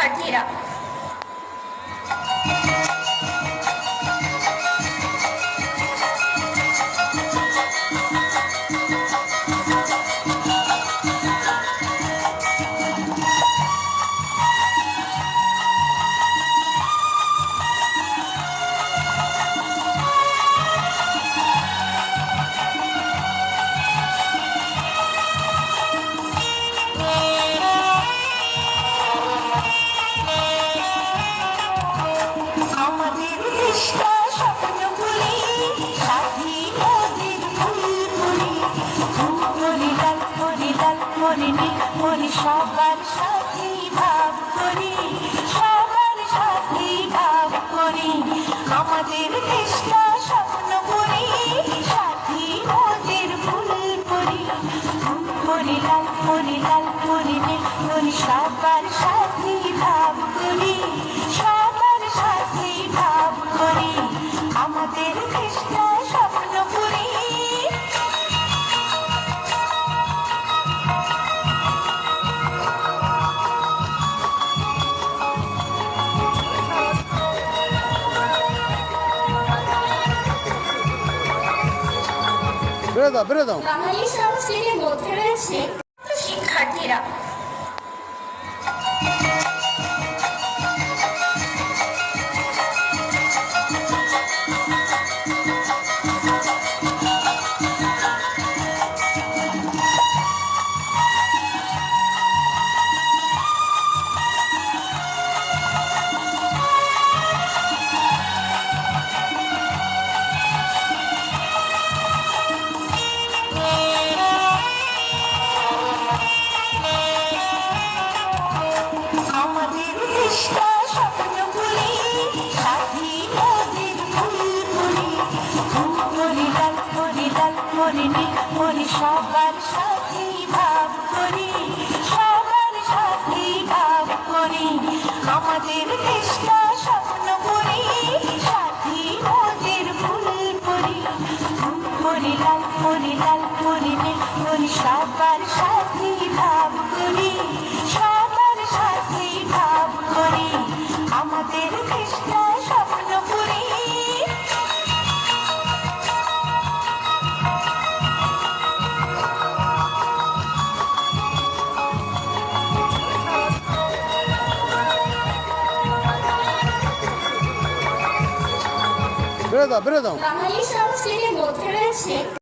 শিক্ষার্থীরা। সবার সাথে ভাব করি, সবার সাথে ভাব করি, আমাদের দেশটা স্বপ্ন করি, সাথী ওদের ফুল করি, করি লাল করি লাল করি নীল করি, সবার সাথে ভাব করি, সবার সাথে ভাব করি, আমাদের দেশটা স্বপ্ন করি। বাঙালি সংস্কৃতির মধ্যে রয়েছে শিক্ষার্থীরা। সবার সাথে ভাব করি, সবার সাথে ভাব করি, আমাদের দেশটা স্বপ্ন করি, সাথী ওদের ফুল করি, করি লাল করি লাল করি নীল করি, সবার সাথে ভাব করি, সবার সাথে ভাব করি, আমাদের দেশটা স্বপ্ন করি। বাঙালি সংস্কৃতির মধ্যে রয়েছে